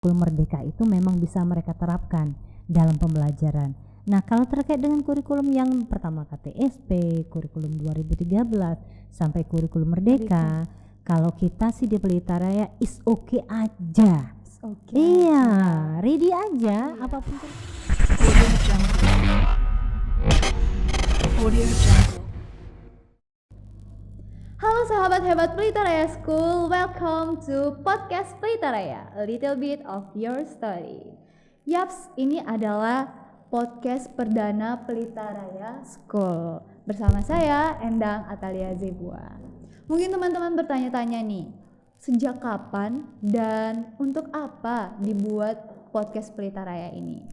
Merdeka itu memang bisa mereka terapkan dalam pembelajaran. Nah, kalau terkait dengan kurikulum yang pertama KTSP, kurikulum 2013 sampai kurikulum Merdeka, kalau kita sih di Pelita Raya is okay aja. Iya, ready aja apapun. Halo sahabat hebat Pelita Raya School, welcome to podcast Pelita Raya, a little bit of your story. Yaps, ini adalah podcast perdana Pelita Raya School. Bersama saya, Endang Atalia Zebua. Mungkin teman-teman bertanya-tanya nih, sejak kapan dan untuk apa dibuat podcast Pelita Raya ini?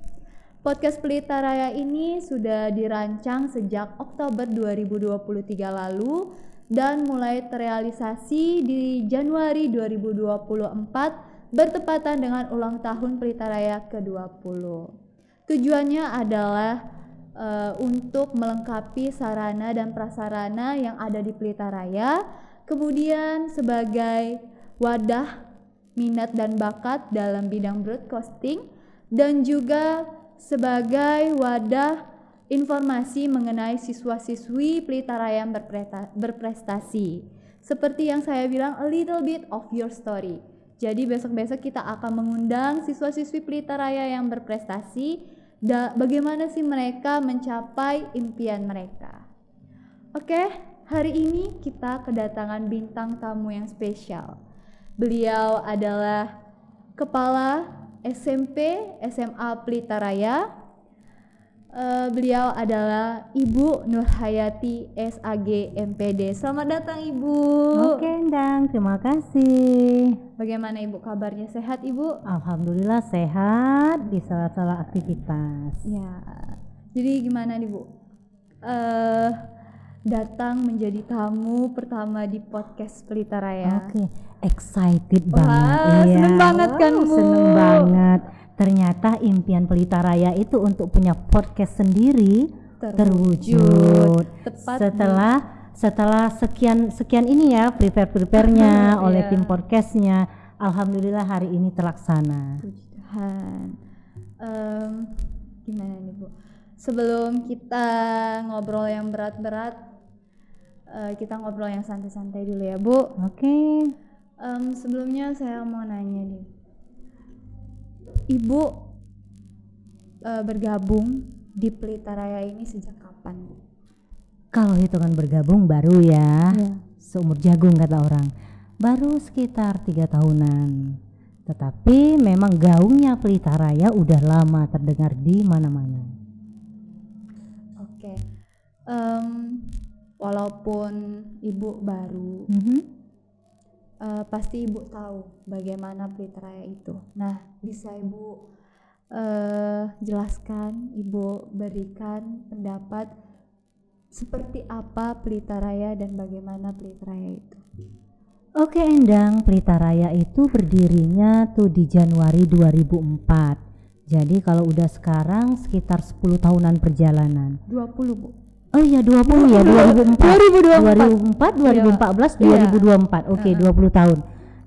Podcast Pelita Raya ini sudah dirancang sejak Oktober 2023 lalu dan mulai terrealisasi di Januari 2024 bertepatan dengan ulang tahun Pelita Raya ke-20. Tujuannya adalah untuk melengkapi sarana dan prasarana yang ada di Pelita Raya, kemudian sebagai wadah minat dan bakat dalam bidang broadcasting dan juga sebagai wadah informasi mengenai siswa-siswi Pelita Raya yang berprestasi. Seperti yang saya bilang, a little bit of your story. Jadi besok-besok kita akan mengundang siswa-siswi Pelita Raya yang berprestasi, bagaimana sih mereka mencapai impian mereka. Oke, hari ini kita kedatangan bintang tamu yang spesial. Beliau adalah Kepala SMP SMA Pelita Raya. Beliau adalah Ibu Nurhayati SAG MPD. Selamat datang Ibu. Oke Endang, terima kasih. Bagaimana Ibu kabarnya? Sehat Ibu? Alhamdulillah sehat di sela-sela aktivitas. Ya. Jadi gimana nih Bu? Datang menjadi tamu pertama di podcast Pelita Raya. Oke, excited Wah, banget. seneng banget kan Bu? Seneng banget. Ternyata impian Pelita Raya itu untuk punya podcast sendiri terwujud. Tepat Setelah sekian ini ya prepare-nya oleh tim podcastnya. Alhamdulillah hari ini terlaksana. Puji Tuhan. Gimana nih Bu? Sebelum kita ngobrol yang berat-berat, kita ngobrol yang santai-santai dulu ya Bu. Oke. Sebelumnya saya mau nanya nih, Ibu bergabung di Pelita Raya ini sejak kapan Bu? Kalau hitungan bergabung baru ya, seumur jagung kata orang, baru sekitar 3 tahunan. Tetapi memang gaungnya Pelita Raya udah lama terdengar di mana-mana. Oke, walaupun Ibu baru, pasti Ibu tahu bagaimana Pelita Raya itu. Nah, bisa Ibu jelaskan, Ibu berikan pendapat seperti apa Pelita Raya dan bagaimana Pelita Raya itu? Oke Endang, Pelita Raya itu berdirinya tuh di Januari 2004. Jadi kalau udah sekarang sekitar 10 tahunan perjalanan. 20 Bu. Oh iya 20 ya, 2004, 2014, 2024. Oke, 20 tahun.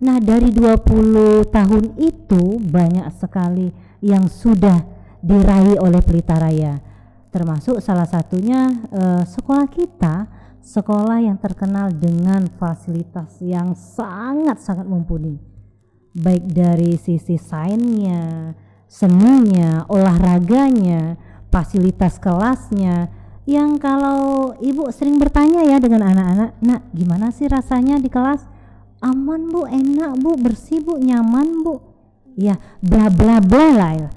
Nah, dari 20 tahun itu banyak sekali yang sudah diraih oleh Pelita Raya. Termasuk salah satunya sekolah kita, sekolah yang terkenal dengan fasilitas yang sangat-sangat mumpuni. Baik dari sisi sainsnya, seninya, olahraganya, fasilitas kelasnya, yang kalau Ibu sering bertanya ya dengan anak-anak, nak gimana sih rasanya di kelas? Aman Bu, enak Bu, bersih Bu, nyaman Bu. Ya bla bla bla lah ya.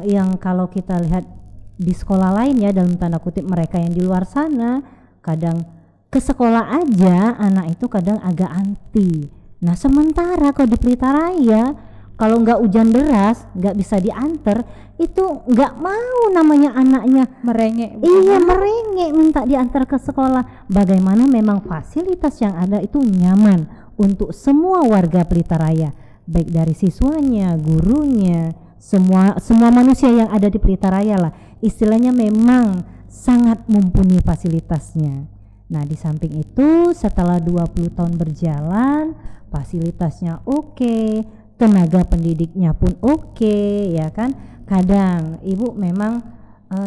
Yang kalau kita lihat di sekolah lain ya, dalam tanda kutip mereka yang di luar sana, kadang ke sekolah aja anak itu kadang agak anti. Nah sementara kalau di Pelita Raya, kalau nggak hujan deras, nggak bisa diantar, itu nggak mau namanya anaknya Merengek. Iya merengek minta diantar ke sekolah. Bagaimana memang fasilitas yang ada itu nyaman untuk semua warga Pelita Raya, baik dari siswanya, gurunya, semua manusia yang ada di Pelita Raya lah. Istilahnya memang sangat mumpuni fasilitasnya. Nah di samping itu setelah 20 tahun berjalan, fasilitasnya oke, tenaga pendidiknya pun oke, ya kan. Kadang ibu memang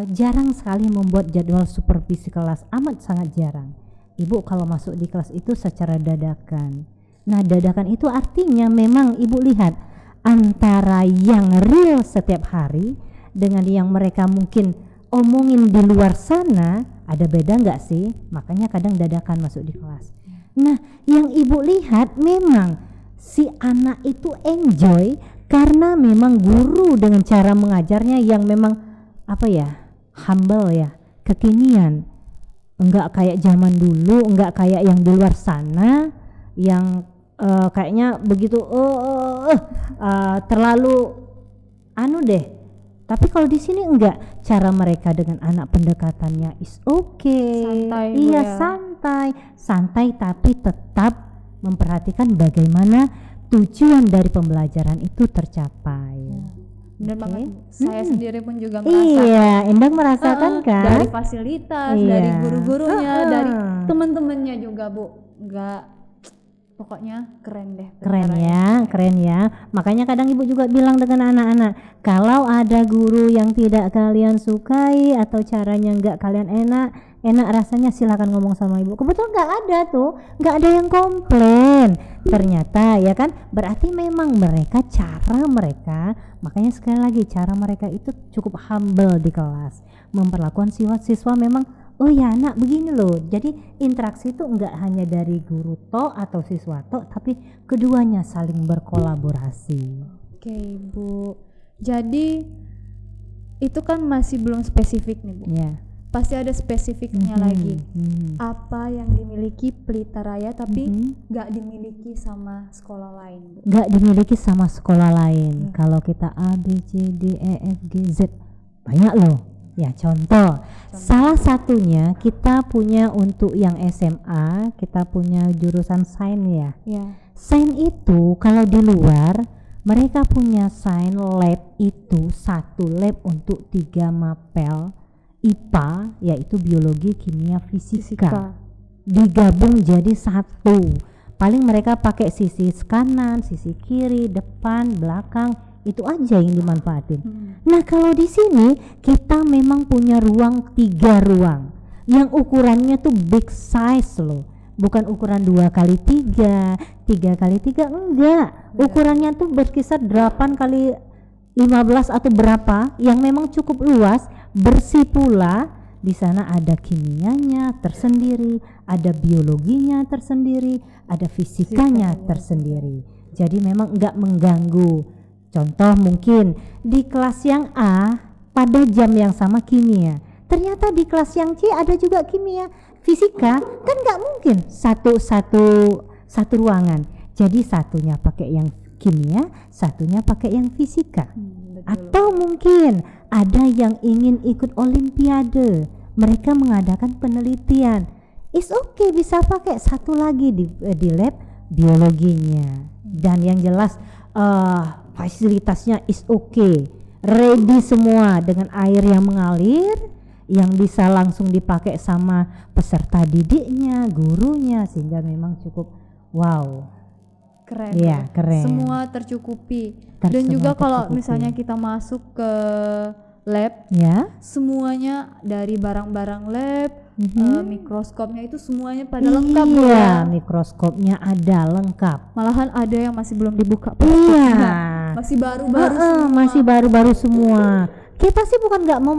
jarang sekali membuat jadwal supervisi kelas, amat sangat jarang. Ibu kalau masuk di kelas itu secara dadakan. Nah, dadakan itu artinya memang ibu lihat antara yang real setiap hari dengan yang mereka mungkin omongin di luar sana, ada beda nggak sih? Makanya kadang dadakan masuk di kelas. Nah, yang ibu lihat memang si anak itu enjoy karena memang guru dengan cara mengajarnya yang memang apa ya, humble ya, kekinian, enggak kayak zaman dulu, enggak kayak yang di luar sana yang kayaknya begitu terlalu anu deh. Tapi kalau di sini enggak, cara mereka dengan anak pendekatannya is Santai, Bu, iya ya. santai tapi tetap memperhatikan bagaimana tujuan dari pembelajaran itu tercapai. Benar Oke. banget. Saya sendiri pun juga merasa Iya, Endang merasakan kan? dari fasilitas, Iya. dari guru-gurunya, dari Heeh. teman-temannya juga, Bu. Enggak, pokoknya keren deh. Keren Pelita ya, Raya. keren ya. Makanya kadang ibu juga bilang dengan anak-anak, kalau ada guru yang tidak kalian sukai atau caranya nggak kalian enak rasanya, silakan ngomong sama ibu. Kebetulan nggak ada tuh, nggak ada yang komplain. Ternyata ya kan, berarti memang cara mereka, makanya sekali lagi cara mereka itu cukup humble di kelas, memperlakukan siswa memang. Oh ya anak begini loh, jadi interaksi itu enggak hanya dari guru tok atau siswa tok, tapi keduanya saling berkolaborasi. Oke, Bu. Jadi itu kan masih belum spesifik nih, Bu. Ya. Pasti ada spesifiknya Mhm, lagi. mhm. Apa yang dimiliki Pelita Raya tapi Mhm. nggak dimiliki sama sekolah lain, Bu? Enggak dimiliki sama sekolah lain. Kalau kita A, B, C, D, E, F, G, Z, banyak loh. Ya contoh, salah satunya kita punya untuk yang SMA, kita punya jurusan sains ya. Ya. Sains itu kalau di luar mereka punya sains lab itu satu lab untuk 3 mapel IPA, yaitu biologi, kimia, fisika. Digabung jadi satu. Paling mereka pakai sisi kanan, sisi kiri, depan, belakang, itu aja yang dimanfaatin. Nah kalau di sini kita memang punya ruang 3 ruang yang ukurannya tuh big size loh, bukan ukuran 2x3, 3x3, enggak. Ukurannya tuh berkisar 8x15 atau berapa, yang memang cukup luas, bersih pula. Di sana ada kimianya tersendiri, ada biologinya tersendiri, ada fisikanya tersendiri. Jadi memang enggak mengganggu. Contoh mungkin di kelas yang A pada jam yang sama kimia, ternyata di kelas yang C ada juga kimia, fisika, kan nggak mungkin satu ruangan. Jadi satunya pakai yang kimia, satunya pakai yang fisika. Betul. Atau mungkin ada yang ingin ikut olimpiade, mereka mengadakan penelitian, is okay, bisa pakai satu lagi di lab biologinya. Dan yang jelas fasilitasnya is okay, ready semua dengan air yang mengalir, yang bisa langsung dipakai sama peserta didiknya, gurunya, sehingga memang cukup wow. Keren. Iya, ya. keren. Semua tercukupi. Dan juga kalau misalnya kita masuk ke lab, ya, semuanya dari barang-barang lab, mikroskopnya itu semuanya pada lengkap iya, ya. mikroskopnya ada lengkap. Malahan ada yang masih belum dibuka. Iya, Masih baru-baru semua. masih baru-baru semua. Kita sih bukan nggak mau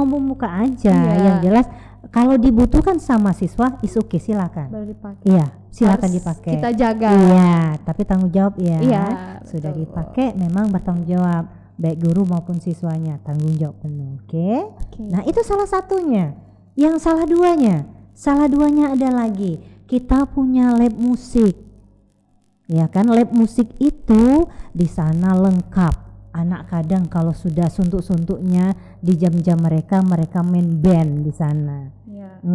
membuka aja. Iya. Yang jelas kalau dibutuhkan sama siswa, is okay, silakan. Baru dipakai. Iya, silakan Harus dipakai. kita jaga. Iya, tapi tanggung jawab ya. Iya, Sudah betul. dipakai memang bertanggung jawab, baik guru maupun siswanya, tanggung jawab penuh. Oke. Nah, itu salah satunya. Yang salah duanya ada lagi. Kita punya lab musik. Ya kan, lab musik itu di sana lengkap. Anak kadang kalau sudah suntuk-suntuknya di jam-jam mereka main band di sana. Iya.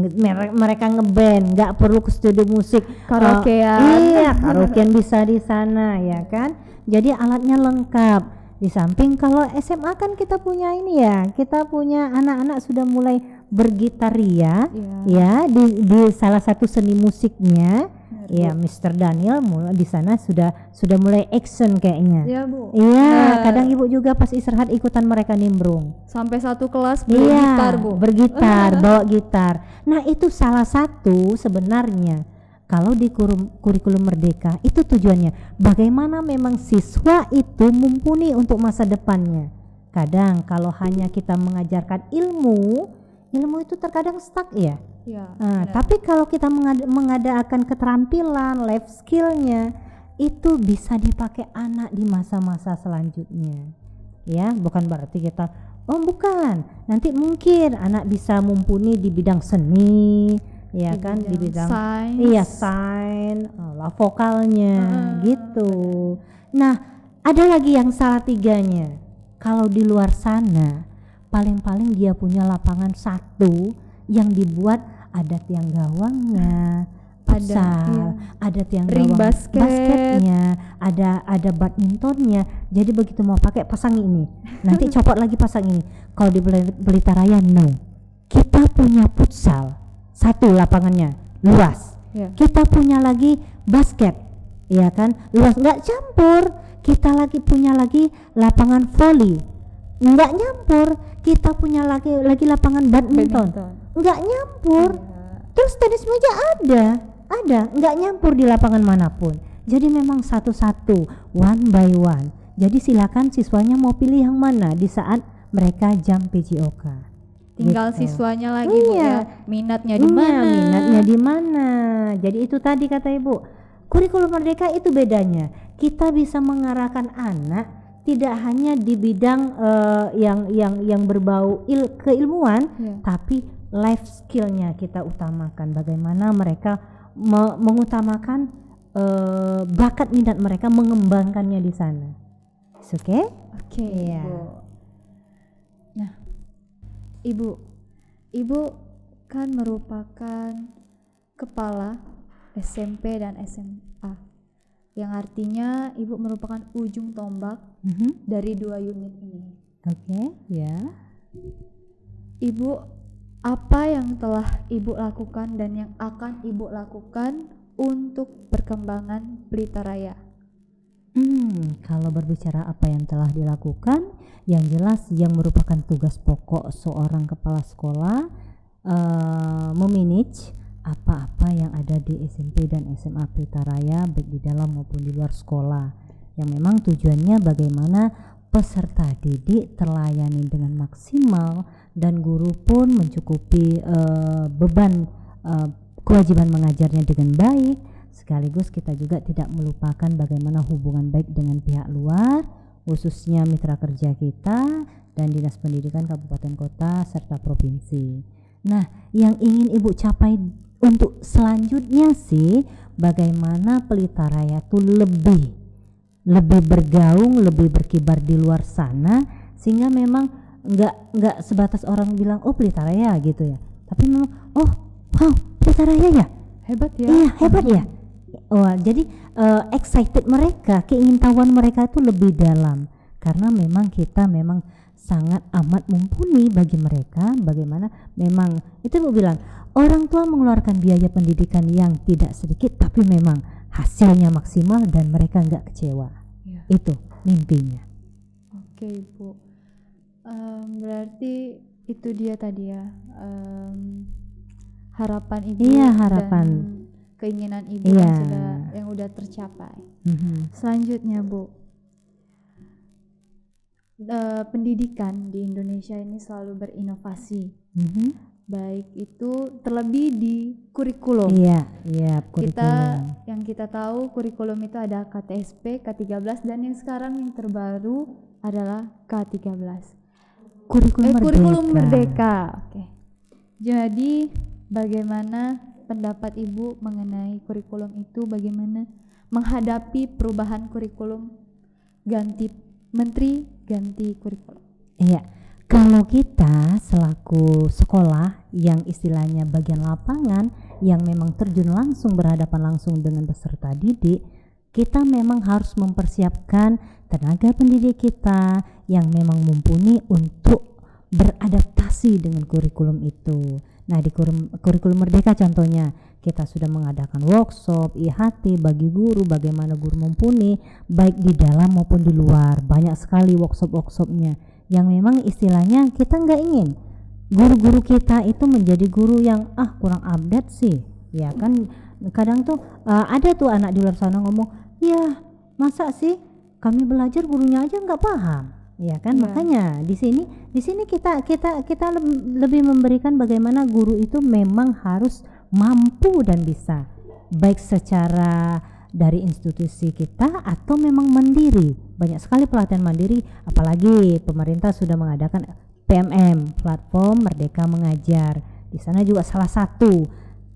Mereka ngeband, nggak perlu ke studio musik, Karaokean. iya, karaokean bisa di sana, ya kan. Jadi alatnya lengkap. Di samping kalau SMA kan kita punya ini ya, kita punya anak-anak sudah mulai bergitar ria ya di salah satu seni musiknya. Ya, Mr. Daniel di sana sudah mulai action kayaknya. Iya, Bu. Iya, kadang Ibu juga pas istirahat ikutan mereka nimbrung. Sampai satu kelas bergitar, Bu. Bergitar, bawa gitar. Nah, itu salah satu sebenarnya kalau di kurikulum Merdeka itu tujuannya bagaimana memang siswa itu mumpuni untuk masa depannya. Kadang kalau hanya kita mengajarkan ilmu itu terkadang stuck ya. Ya, tapi kalau kita mengadakan keterampilan, life skillnya itu bisa dipakai anak di masa-masa selanjutnya. Ya, bukan berarti kita bukan. Nanti mungkin anak bisa mumpuni di bidang seni, ya kan, di bidang sains, vokalnya gitu. Nah, ada lagi yang salah tiganya. Kalau di luar sana paling-paling dia punya lapangan satu yang dibuat ada tiang gawangnya, ada tiang gawang basketnya, ada badmintonnya. Jadi begitu mau pakai pasang ini, nanti copot lagi pasang ini. Kalau di Pelita Raya kita punya futsal satu lapangannya luas, kita punya lagi basket, ya kan, luas, nggak campur. Kita lagi punya lagi lapangan voli, nggak nyampur. Kita punya lagi lapangan badminton, nggak nyampur. Terus tenis meja ada, nggak nyampur di lapangan manapun. Jadi memang satu-satu, one by one. Jadi silakan siswanya mau pilih yang mana di saat mereka jam PJOK. Tinggal gitu. Siswanya lagi Bu, ya, minatnya di mana. Jadi itu tadi kata Ibu, kurikulum Merdeka itu bedanya. Kita bisa mengarahkan anak tidak hanya di bidang yang berbau keilmuan, tapi life skillnya kita utamakan. Bagaimana mereka mengutamakan bakat minat mereka, mengembangkannya di sana. Oke? Oke, ya. Bu. Nah, Ibu kan merupakan kepala SMP dan SMA, yang artinya Ibu merupakan ujung tombak dari 2 unit ini. Oke, ya. Ibu, apa yang telah Ibu lakukan dan yang akan Ibu lakukan untuk perkembangan Pelita Raya? Kalau berbicara apa yang telah dilakukan, yang jelas yang merupakan tugas pokok seorang kepala sekolah memanage apa-apa yang ada di SMP dan SMA Pelita Raya, baik di dalam maupun di luar sekolah, yang memang tujuannya bagaimana peserta didik terlayani dengan maksimal dan guru pun mencukupi beban kewajiban mengajarnya dengan baik. Sekaligus kita juga tidak melupakan bagaimana hubungan baik dengan pihak luar, khususnya mitra kerja kita dan Dinas Pendidikan Kabupaten Kota serta provinsi. Nah, yang ingin Ibu capai untuk selanjutnya sih bagaimana Pelita Raya itu lebih bergaung, lebih berkibar di luar sana, sehingga memang nggak sebatas orang bilang Pelita Raya gitu ya, tapi memang wow Pelita Raya ya hebat ya. Iya, hebat ya. Jadi excited mereka, keingintahuan mereka itu lebih dalam, karena memang kita memang sangat amat mumpuni bagi mereka. Bagaimana memang itu Bu bilang, orang tua mengeluarkan biaya pendidikan yang tidak sedikit, tapi memang hasilnya maksimal dan mereka nggak kecewa. Itu mimpinya. Oke, Bu. Berarti itu dia tadi ya, harapan Ibu. Iya, harapan dan keinginan Ibu yang udah tercapai. Selanjutnya Bu, pendidikan di Indonesia ini selalu berinovasi, baik itu terlebih di kurikulum. Iya, kurikulum. Kita tahu kurikulum itu ada KTSP, K13, dan yang sekarang yang terbaru adalah K13. Kurikulum Merdeka. Oke. Jadi bagaimana pendapat Ibu mengenai kurikulum itu, bagaimana menghadapi perubahan kurikulum, ganti menteri, ganti kurikulum? Iya, kalau kita selaku sekolah yang istilahnya bagian lapangan, yang memang terjun langsung, berhadapan langsung dengan peserta didik, kita memang harus mempersiapkan tenaga pendidik kita yang memang mumpuni untuk beradaptasi dengan kurikulum itu. Nah, di kurikulum Merdeka contohnya kita sudah mengadakan workshop, IHT bagi guru, bagaimana guru mumpuni baik di dalam maupun di luar. Banyak sekali workshop-workshopnya yang memang istilahnya kita nggak ingin guru-guru kita itu menjadi guru yang kurang update sih, ya kan. Kadang tuh ada tuh anak di luar sana ngomong, ya masa sih kami belajar gurunya aja nggak paham, ya kan. Makanya di sini kita lebih memberikan bagaimana guru itu memang harus mampu dan bisa, baik secara dari institusi kita atau memang mandiri. Banyak sekali pelatihan mandiri, apalagi pemerintah sudah mengadakan PMM, Platform Merdeka Mengajar. Di sana juga salah satu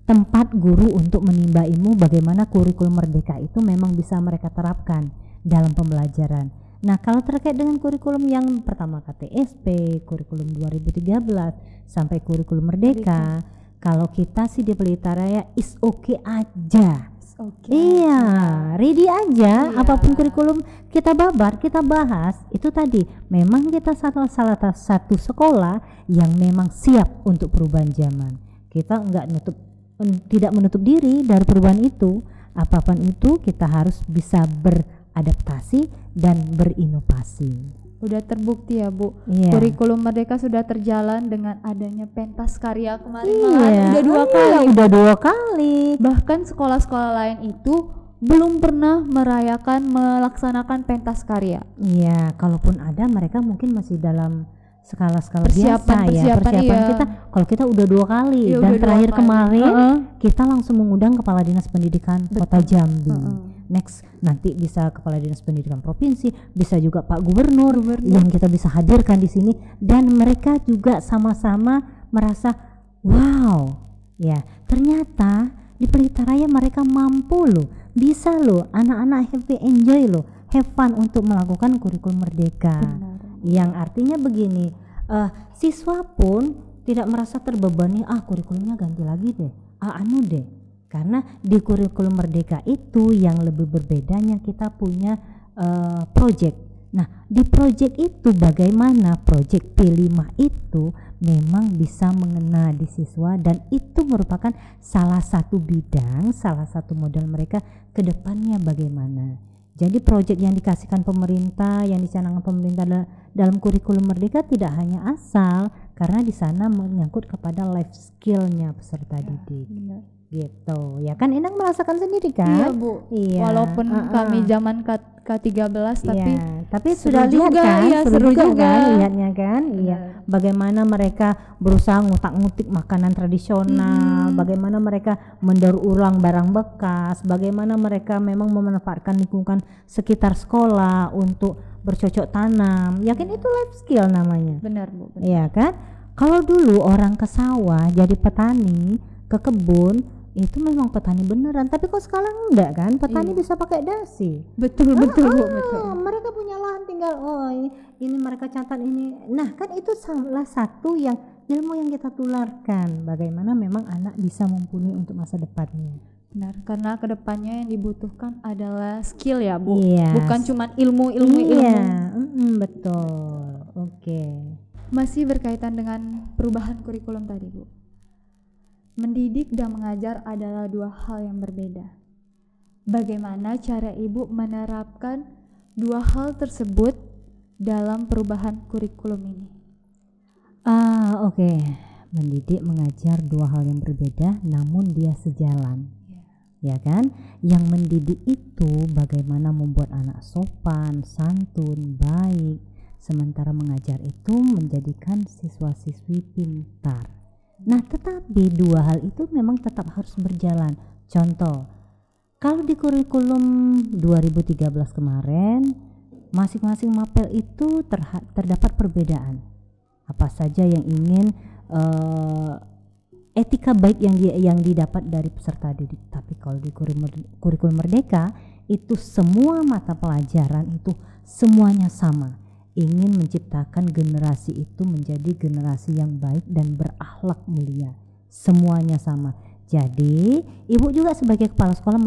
tempat guru untuk menimba ilmu bagaimana kurikulum Merdeka itu memang bisa mereka terapkan dalam pembelajaran. Nah, kalau terkait dengan kurikulum yang pertama KTSP, kurikulum 2013 sampai kurikulum Merdeka, kalau kita sih di Pelita Raya is okay aja. Iya, ready aja. Apapun kurikulum kita babat, kita bahas, itu tadi memang kita salah satu sekolah yang memang siap untuk perubahan zaman. Kita tidak menutup diri dari perubahan itu. Apapun itu kita harus bisa beradaptasi dan berinovasi. Udah terbukti ya Bu, kurikulum Merdeka sudah terjalan dengan adanya pentas karya kemarin. Udah dua kali. Bahkan sekolah-sekolah lain itu belum pernah melaksanakan pentas karya. Iya, kalaupun ada mereka mungkin masih dalam skala-skala biasa ya. Persiapan kita, kalau kita udah 2 kali dan terakhir kemarin kita langsung mengundang Kepala Dinas Pendidikan Kota Jambi. Next nanti bisa Kepala Dinas Pendidikan Provinsi, bisa juga Pak Gubernur yang kita bisa hadirkan di sini, dan mereka juga sama-sama merasa wow, ya ternyata di Pelita Raya mereka mampu loh, bisa loh, anak-anak happy enjoy loh, have fun untuk melakukan kurikulum Merdeka. Yang artinya begini, siswa pun tidak merasa terbebani, kurikulumnya ganti lagi deh, deh. Karena di kurikulum Merdeka itu yang lebih berbedanya kita punya project. Nah, di project itu bagaimana project P5 itu memang bisa mengena di siswa, dan itu merupakan salah satu bidang, salah satu modal mereka ke depannya bagaimana. Jadi project yang dikasihkan pemerintah, yang dicanangkan pemerintah dalam kurikulum Merdeka tidak hanya asal, karena di sana menyangkut kepada life skill-nya peserta didik. Gitu ya kan, Inang merasakan sendiri kan. Iya Bu, walaupun kami zaman K13 tapi sudah lihat kan, seru juga kan lihatnya kan. Bagaimana mereka berusaha ngutak-ngutik makanan tradisional, bagaimana mereka mendaur ulang barang bekas, bagaimana mereka memang memanfaatkan lingkungan sekitar sekolah untuk bercocok tanam. Yakin itu life skill namanya. Benar Bu. Iya kan. Kalau dulu orang ke sawah jadi petani, ke kebun, itu memang petani beneran, tapi kok sekarang enggak kan, petani bisa pakai dasi. Betul Bu, betul. Mereka punya lahan tinggal ini mereka catat ini. Nah kan itu salah satu yang ilmu yang kita tularkan, bagaimana memang anak bisa mumpuni untuk masa depannya. Benar, karena kedepannya yang dibutuhkan adalah skill ya Bu, bukan cuma ilmu. Betul. Masih berkaitan dengan perubahan kurikulum tadi Bu, mendidik dan mengajar adalah 2 hal yang berbeda. Bagaimana cara Ibu menerapkan 2 hal tersebut dalam perubahan kurikulum ini? Mendidik, mengajar 2 hal yang berbeda, namun dia sejalan. Ya kan? Yang mendidik itu bagaimana membuat anak sopan, santun, baik. Sementara mengajar itu menjadikan siswa-siswi pintar. Nah, tetapi 2 hal itu memang tetap harus berjalan. Contoh, kalau di kurikulum 2013 kemarin, masing-masing mapel itu terdapat perbedaan. Apa saja yang ingin etika baik yang didapat dari peserta didik. Tapi kalau di kurikulum Merdeka itu semua mata pelajaran itu semuanya sama. Ingin menciptakan generasi itu menjadi generasi yang baik dan berakhlak mulia. Semuanya sama. Jadi, Ibu juga sebagai kepala sekolah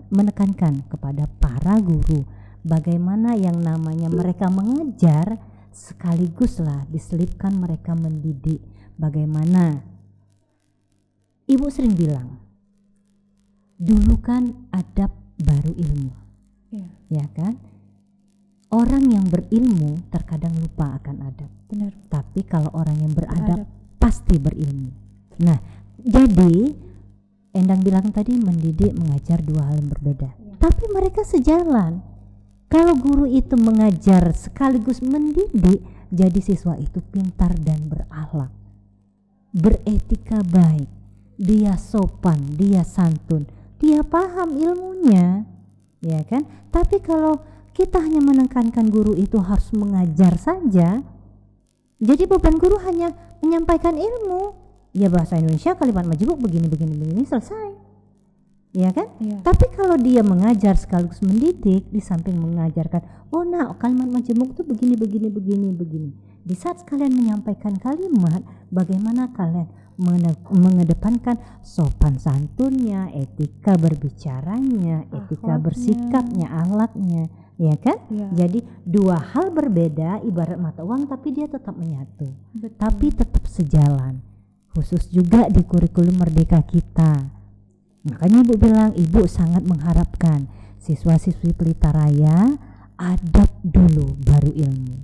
menekankan kepada para guru bagaimana yang namanya mereka mengajar sekaliguslah diselipkan mereka mendidik. Bagaimana? Ibu sering bilang, dulu kan adab baru ilmu, ya kan? Orang yang berilmu terkadang lupa akan adab. Benar. Tapi kalau orang yang beradab pasti berilmu. Nah, jadi Endang bilang tadi mendidik mengajar dua hal yang berbeda. Tapi mereka sejalan. Kalau guru itu mengajar sekaligus mendidik, jadi siswa itu pintar dan berakhlak, beretika baik, dia sopan, dia santun, dia paham ilmunya, ya kan? Tapi kalau kita hanya menekankan guru itu harus mengajar saja, jadi beban guru hanya menyampaikan ilmu. Ya bahasa Indonesia kalimat majemuk begini selesai, ya kan? Tapi kalau dia mengajar sekaligus mendidik, di samping mengajarkan, kalimat majemuk itu begini. Di saat kalian menyampaikan kalimat, bagaimana kalian mengedepankan sopan santunnya, etika berbicaranya, etika bersikapnya, akhlaknya, ya kan? Jadi dua hal berbeda, ibarat mata uang tapi dia tetap menyatu. Tapi tetap sejalan. Khusus juga di kurikulum Merdeka kita. Makanya Ibu bilang, Ibu sangat mengharapkan siswa-siswi Pelita Raya adab dulu baru ilmu.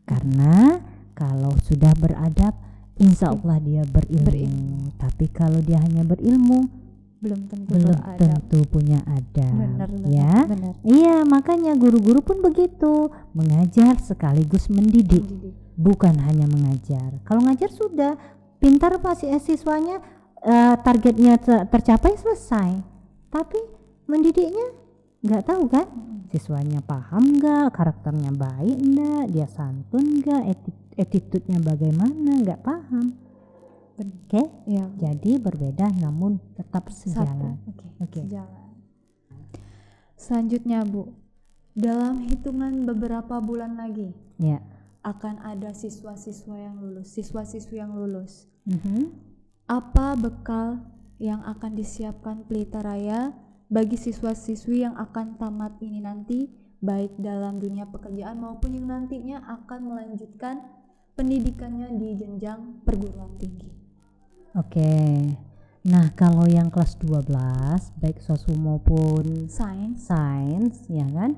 Karena kalau sudah beradab, insya Allah dia berilmu. Tapi kalau dia hanya berilmu, belum tentu punya adab. Benar. Iya, makanya guru-guru pun begitu, mengajar sekaligus mendidik. Bukan hanya mengajar. Kalau ngajar sudah pintar masih siswanya, targetnya tercapai selesai. Tapi mendidiknya nggak tahu kan, siswanya paham nggak, karakternya baik nggak, dia santun nggak, attitude-nya bagaimana, nggak paham. Oke. Jadi berbeda namun tetap sejalan. Oke. Selanjutnya Bu, dalam hitungan beberapa bulan lagi akan ada siswa-siswi yang lulus. Apa bekal yang akan disiapkan Pelita Raya bagi siswa-siswi yang akan tamat ini nanti, baik dalam dunia pekerjaan maupun yang nantinya akan melanjutkan pendidikannya di jenjang perguruan tinggi? Oke. Nah, kalau yang kelas 12 baik sosum maupun sains ya kan,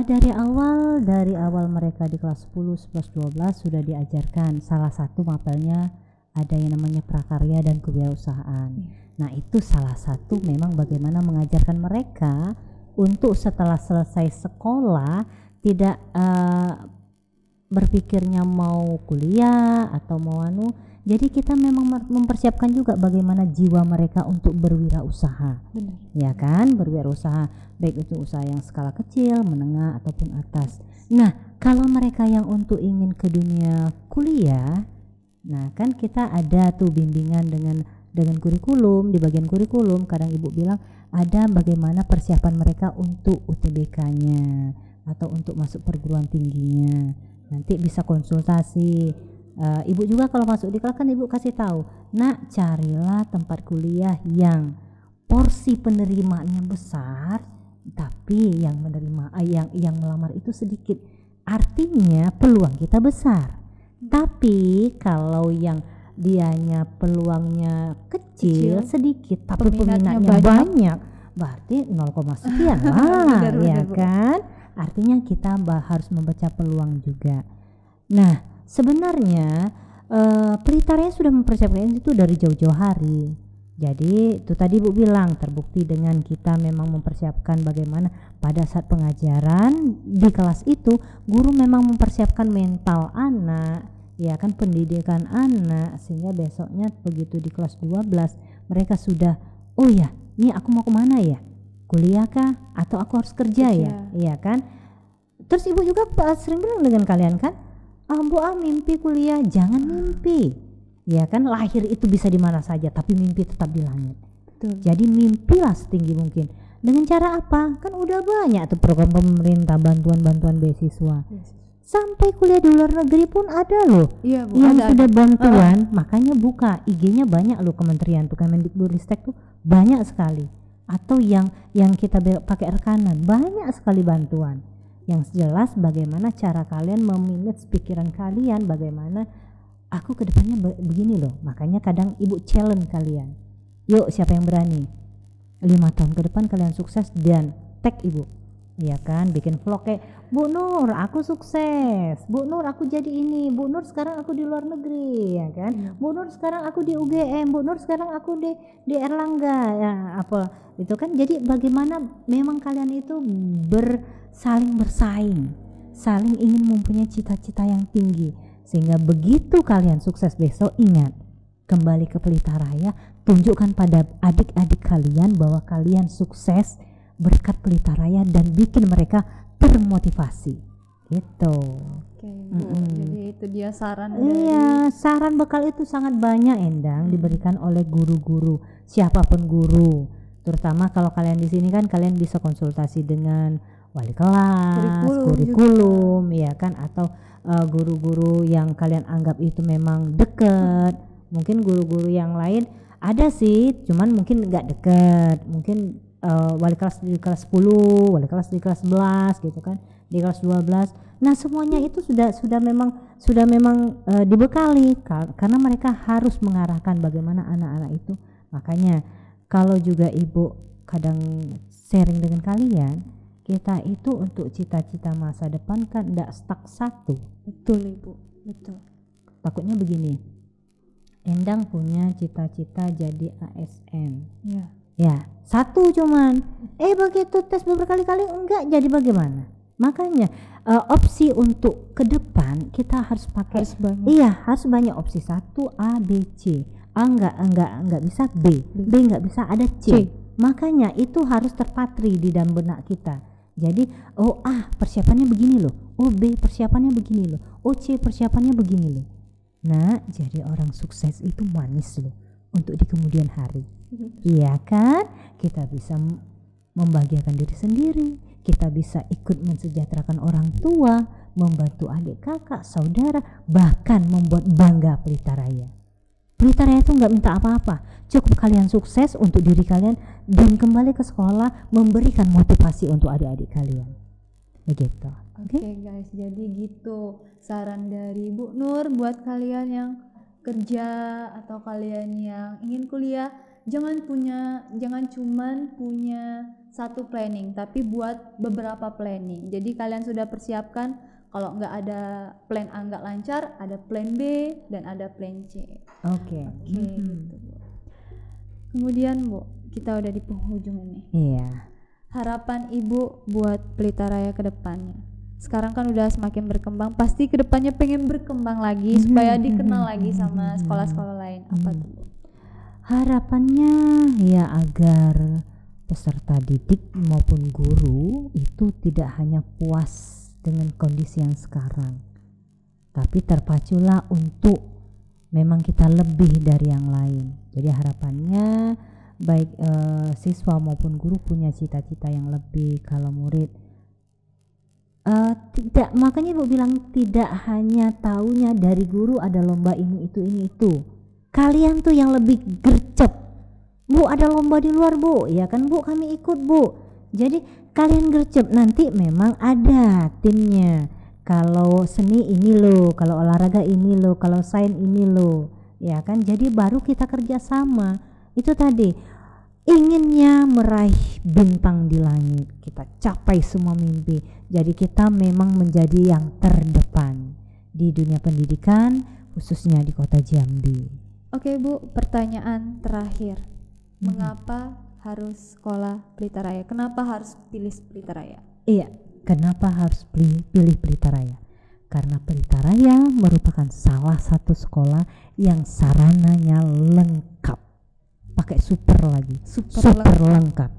dari awal mereka di kelas 10, 11, 12 sudah diajarkan salah satu mapelnya ada yang namanya prakarya dan kewirausahaan. Nah, itu salah satu memang bagaimana mengajarkan mereka untuk setelah selesai sekolah tidak berpikirnya mau kuliah atau mau jadi kita memang mempersiapkan juga bagaimana jiwa mereka untuk berwirausaha. Benar. Ya kan, berwirausaha baik untuk usaha yang skala kecil, menengah ataupun atas. Nah, kalau mereka yang untuk ingin ke dunia kuliah, nah kan kita ada tuh bimbingan dengan kurikulum. Di bagian kurikulum kadang Ibu bilang ada bagaimana persiapan mereka untuk UTBK-nya atau untuk masuk perguruan tingginya. Nanti bisa konsultasi. Ibu juga kalau masuk di kelas kan Ibu kasih tahu, nak carilah tempat kuliah yang porsi penerimaannya besar, tapi yang menerima yang melamar itu sedikit. Artinya peluang kita besar. Tapi kalau yang dianya peluangnya kecil sedikit, tapi peminatnya banyak, berarti 0, sekian lah, ya kan? Artinya kita harus membaca peluang juga. Nah, sebenarnya Pelita Raya sudah mempersiapkan itu dari jauh-jauh hari. Jadi itu tadi Bu bilang terbukti dengan kita memang mempersiapkan bagaimana pada saat pengajaran di kelas itu guru memang mempersiapkan mental anak, ya kan, pendidikan anak, sehingga besoknya begitu di kelas 12 mereka sudah, oh ya, ini aku mau kemana ya, kuliah kah atau aku harus kerja ya, iya kan. Terus Ibu juga sering bilang dengan kalian kan, Bu mimpi kuliah, jangan mimpi, ya kan, lahir itu bisa di mana saja tapi mimpi tetap di langit. Betul. Jadi mimpilah setinggi mungkin. Dengan cara apa? Kan udah banyak tuh program pemerintah, bantuan beasiswa. Sampai kuliah di luar negeri pun ada loh. Iya, Bu, yang sudah bantuan. Makanya buka IG-nya banyak loh kementerian tuh, Kemendikbudristek tuh banyak sekali. Atau yang kita pakai rekanan, banyak sekali bantuan. Yang jelas bagaimana cara kalian memanage pikiran kalian, bagaimana aku ke depannya begini loh. Makanya kadang ibu challenge kalian. Yuk, siapa yang berani? 5 tahun ke depan kalian sukses dan tag ibu. Iya kan, bikin vlog kayak Bu Nur aku sukses, Bu Nur aku jadi ini, Bu Nur sekarang aku di luar negeri, ya kan, Bu Nur sekarang aku di UGM, Bu Nur sekarang aku di Erlangga, ya apa itu kan. Jadi bagaimana memang kalian itu saling bersaing, saling ingin mempunyai cita-cita yang tinggi, sehingga begitu kalian sukses besok, ingat kembali ke Pelita Raya, tunjukkan pada adik-adik kalian bahwa kalian sukses berkat Pelita Raya dan bikin mereka termotivasi gitu. Oke, Bu. Jadi itu dia saran Iya, saran bekal itu sangat banyak Endang diberikan oleh guru-guru, siapapun guru. Terutama kalau kalian di sini kan kalian bisa konsultasi dengan wali kelas, kurikulum ya kan, atau guru-guru yang kalian anggap itu memang dekat. Mungkin guru-guru yang lain ada sih, cuman mungkin enggak dekat. Mungkin wali kelas di kelas 10, wali kelas di kelas 11 gitu kan, di kelas 12. Nah, semuanya itu sudah memang dibekali karena mereka harus mengarahkan bagaimana anak-anak itu. Makanya kalau juga ibu kadang sharing dengan kalian, kita itu untuk cita-cita masa depan kan enggak stuck satu. Betul Ibu, betul. Takutnya begini, Endang punya cita-cita jadi ASN. Iya. Ya, satu cuman. Begitu tes berkali-kali enggak jadi bagaimana? Makanya opsi untuk ke depan kita harus pakai harus banyak opsi. 1 A B C. A enggak bisa B enggak bisa, ada C. Makanya itu harus terpatri di dalam benak kita. Jadi persiapannya begini loh. B persiapannya begini loh. C persiapannya begini loh. Nah, jadi orang sukses itu manis loh untuk di kemudian hari. Iya kan? Kita bisa membahagiakan diri sendiri, kita bisa ikut mensejahterakan orang tua, membantu adik kakak, saudara, bahkan membuat bangga Pelita Raya. Pelita Raya itu nggak minta apa-apa, cukup kalian sukses untuk diri kalian dan kembali ke sekolah memberikan motivasi untuk adik-adik kalian. Begitu. Oke guys, jadi gitu saran dari Bu Nur buat kalian yang kerja atau kalian yang ingin kuliah. Jangan cuman punya satu planning, tapi buat beberapa planning. Jadi kalian sudah persiapkan, kalau nggak ada plan A nggak lancar, ada plan B dan ada plan C. Oke. Gitu, Bu. Kemudian Bu, kita udah di penghujung ini. Iya. Harapan Ibu buat Pelita Raya ke depannya. Sekarang kan udah semakin berkembang, pasti ke depannya pengen berkembang lagi supaya dikenal lagi sama sekolah-sekolah lain. Apa tuh, Bu? Harapannya ya agar peserta didik maupun guru itu tidak hanya puas dengan kondisi yang sekarang, tapi terpaculah untuk memang kita lebih dari yang lain. Jadi harapannya baik siswa maupun guru punya cita-cita yang lebih. Kalau murid tidak, makanya Ibu bilang tidak hanya taunya dari guru ada lomba ini itu. Kalian tuh yang lebih gercep. Bu, ada lomba di luar Bu, ya kan Bu, kami ikut Bu. Jadi kalian gercep, nanti memang ada timnya. Kalau seni ini loh, kalau olahraga ini loh, kalau sains ini loh, ya kan. Jadi baru kita kerjasama. Itu tadi, inginnya meraih bintang di langit, kita capai semua mimpi. Jadi kita memang menjadi yang terdepan di dunia pendidikan, khususnya di Kota Jambi. Oke Bu, pertanyaan terakhir. Mengapa harus sekolah Pelita Raya? Kenapa harus pilih Pelita Raya? Iya, kenapa harus pilih Pelita Raya? Karena Pelita Raya merupakan salah satu sekolah yang sarananya lengkap. Pakai super lagi, super lengkap.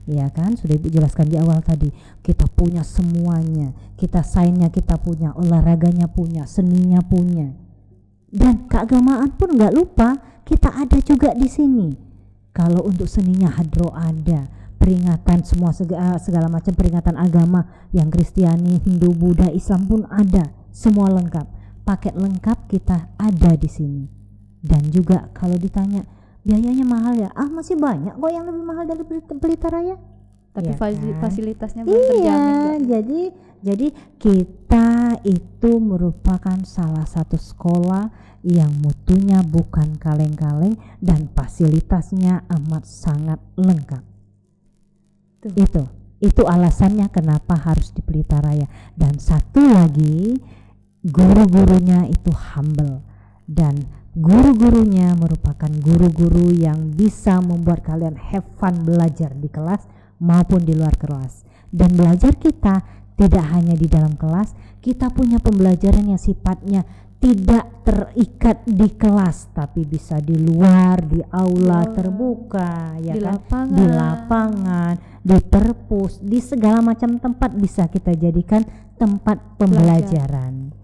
Ya kan, sudah Ibu jelaskan di awal tadi. Kita punya semuanya. Kita sainsnya kita punya, olahraganya punya, seninya punya. Dan keagamaan pun nggak lupa, kita ada juga di sini. Kalau untuk seninya hadro ada, peringatan semua segala macam peringatan agama yang Kristiani, Hindu, Buddha, Islam pun ada, semua lengkap. Paket lengkap kita ada di sini. Dan juga kalau ditanya biayanya mahal ya, masih banyak kok yang lebih mahal dari Pelita Raya. tapi ya kan? fasilitasnya belum terjamin. Jadi kita itu merupakan salah satu sekolah yang mutunya bukan kaleng-kaleng dan fasilitasnya amat sangat lengkap. Tuh. Itu alasannya kenapa harus di Pelita Raya. Dan satu lagi, guru-gurunya itu humble, dan guru-gurunya merupakan guru-guru yang bisa membuat kalian have fun belajar di kelas maupun di luar kelas. Dan belajar kita tidak hanya di dalam kelas, kita punya pembelajaran yang sifatnya tidak terikat di kelas, tapi bisa di luar, di aula terbuka, ya di kan? lapangan. Di lapangan, di perpus, di segala macam tempat bisa kita jadikan tempat pembelajaran.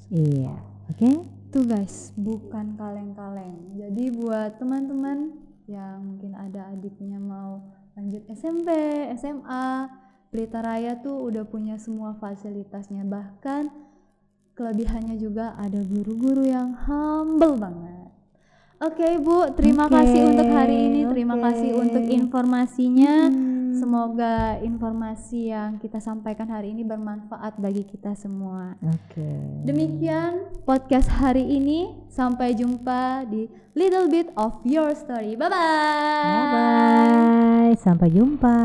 Iya, oke? Tuh guys, bukan kaleng-kaleng. Jadi buat teman-teman yang mungkin ada adiknya mau lanjut SMP, SMA, Pelita Raya tuh udah punya semua fasilitasnya. Bahkan kelebihannya juga ada guru-guru yang humble banget. Oke Bu, terima kasih untuk hari ini. Terima kasih untuk informasinya. Semoga informasi yang kita sampaikan hari ini bermanfaat bagi kita semua. Demikian podcast hari ini. Sampai jumpa di Little Bit of Your Story. Bye-bye. Bye-bye. Sampai jumpa.